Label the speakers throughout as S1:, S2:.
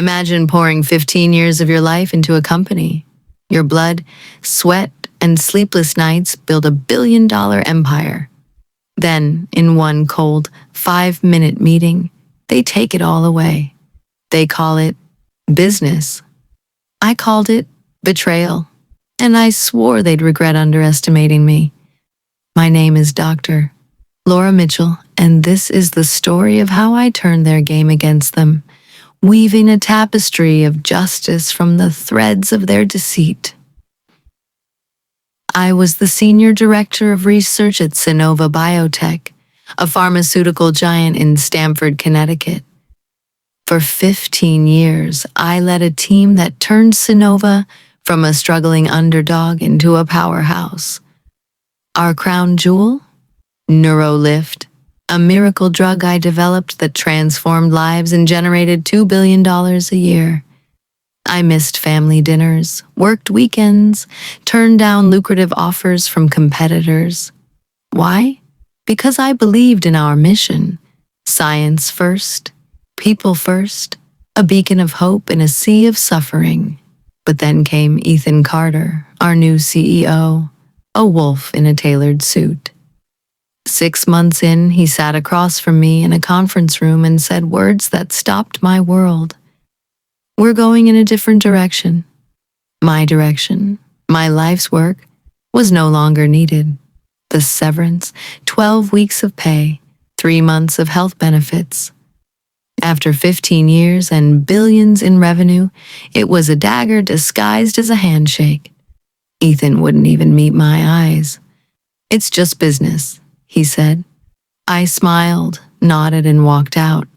S1: Imagine pouring 15 years of your life into a company. Your blood, sweat, and sleepless nights build a billion-dollar empire. Then, in one cold, 5-minute meeting, they take it all away. They call it business. I called it betrayal, and I swore they'd regret underestimating me. My name is Dr. Laura Mitchell, and this is the story of how I turned their game against them, weaving a tapestry of justice from the threads of their deceit. I was the senior director of research at Sonova Biotech, a pharmaceutical giant in Stamford, Connecticut. For 15 years, I led a team that turned Sonova from a struggling underdog into a powerhouse. Our crown jewel? NeuroLift, a miracle drug I developed that transformed lives and generated $2 billion a year. I missed family dinners, worked weekends, turned down lucrative offers from competitors. Why? Because I believed in our mission. Science first, people first, a beacon of hope in a sea of suffering. But then came Ethan Carter, our new CEO, a wolf in a tailored suit. 6 months in, he sat across from me in a conference room and said words that stopped my world. We're going in a different direction. My direction, my life's work, was no longer needed. The severance, 12 weeks of pay, 3 months of health benefits. After 15 years and billions in revenue, it was a dagger disguised as a handshake. Ethan wouldn't even meet my eyes. It's just business, he said. I smiled, nodded, and walked out.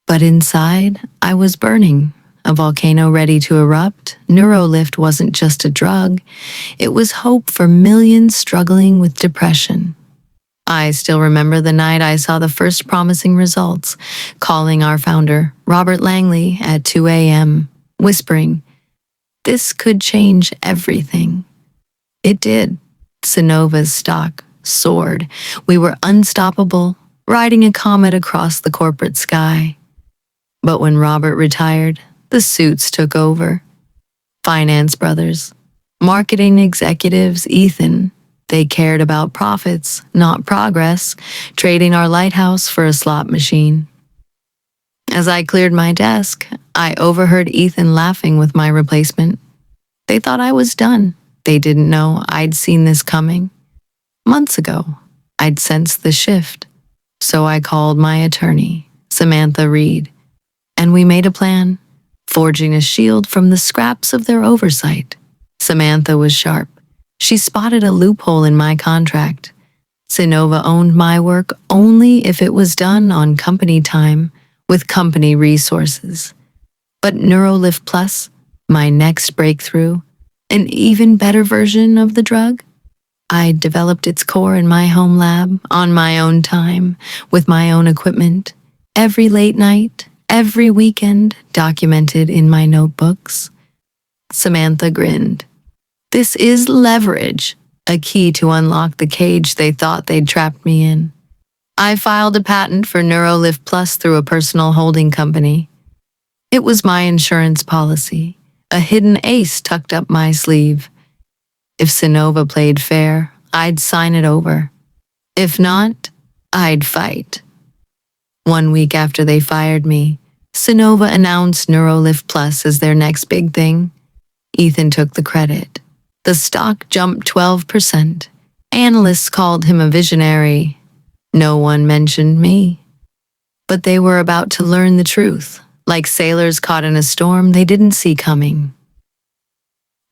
S1: But inside, I was burning. A volcano ready to erupt, NeuroLift wasn't just a drug. It was hope for millions struggling with depression. I still remember the night I saw the first promising results, calling our founder, Robert Langley, at 2 a.m., whispering, "This could change everything." It did. Sonova's stock soared. We were unstoppable, riding a comet across the corporate sky. But when Robert retired, the suits took over. Finance brothers, marketing executives, Ethan, they cared about profits, not progress, trading our lighthouse for a slot machine. As I cleared my desk, I overheard Ethan laughing with my replacement. They thought I was done. They didn't know I'd seen this coming. Months ago, I'd sensed the shift. So I called my attorney, Samantha Reed, and we made a plan, forging a shield from the scraps of their oversight. Samantha was sharp. She spotted a loophole in my contract. Sonova owned my work only if it was done on company time with company resources. But NeuroLift Plus, my next breakthrough, an even better version of the drug, I developed its core in my home lab, on my own time, with my own equipment, every late night, every weekend, documented in my notebooks. Samantha grinned. This is leverage, a key to unlock the cage they thought they'd trapped me in. I filed a patent for NeuroLift Plus through a personal holding company. It was my insurance policy, a hidden ace tucked up my sleeve. If Sonova played fair, I'd sign it over. If not, I'd fight. 1 week after they fired me, Sonova announced NeuroLift Plus as their next big thing. Ethan took the credit. The stock jumped 12%. Analysts called him a visionary. No one mentioned me. But they were about to learn the truth, like sailors caught in a storm they didn't see coming.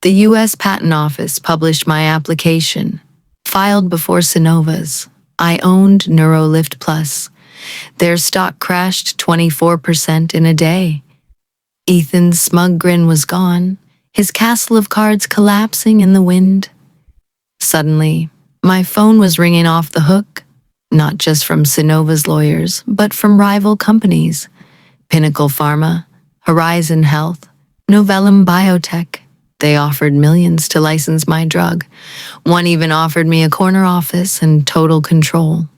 S1: The U.S. Patent Office published my application, filed before Sonova's. I owned NeuroLift Plus. Their stock crashed 24% in a day. Ethan's smug grin was gone, his castle of cards collapsing in the wind. Suddenly, my phone was ringing off the hook, not just from Sonova's lawyers, but from rival companies. Pinnacle Pharma, Horizon Health, Novellum Biotech. They offered millions to license my drug. One even offered me a corner office and total control,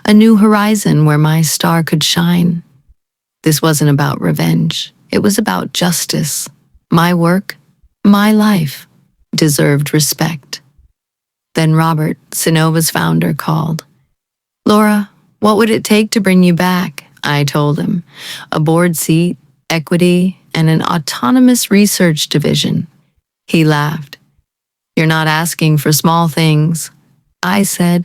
S1: a new horizon where my star could shine. This wasn't about revenge. It was about justice. My work, my life, deserved respect. Then Robert, Synova's founder, called. Laura, what would it take to bring you back? I told him. A board seat, equity, and an autonomous research division. He laughed. You're not asking for small things. I said,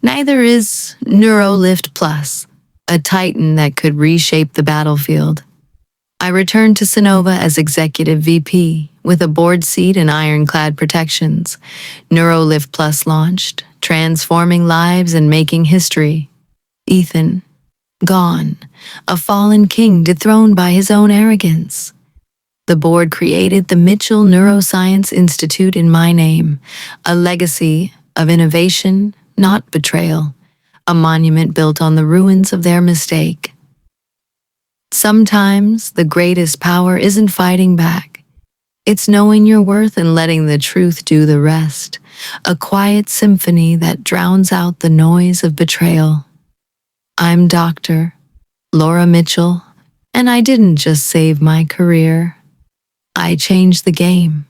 S1: neither is NeuroLift Plus, a titan that could reshape the battlefield. I returned to Synova as executive VP, with a board seat and ironclad protections. NeuroLift Plus launched, transforming lives and making history. Ethan, gone, a fallen king dethroned by his own arrogance. The board created the Mitchell Neuroscience Institute in my name, a legacy of innovation, not betrayal, a monument built on the ruins of their mistake. Sometimes the greatest power isn't fighting back. It's knowing your worth and letting the truth do the rest, a quiet symphony that drowns out the noise of betrayal. I'm Dr. Laura Mitchell, and I didn't just save my career. I changed the game.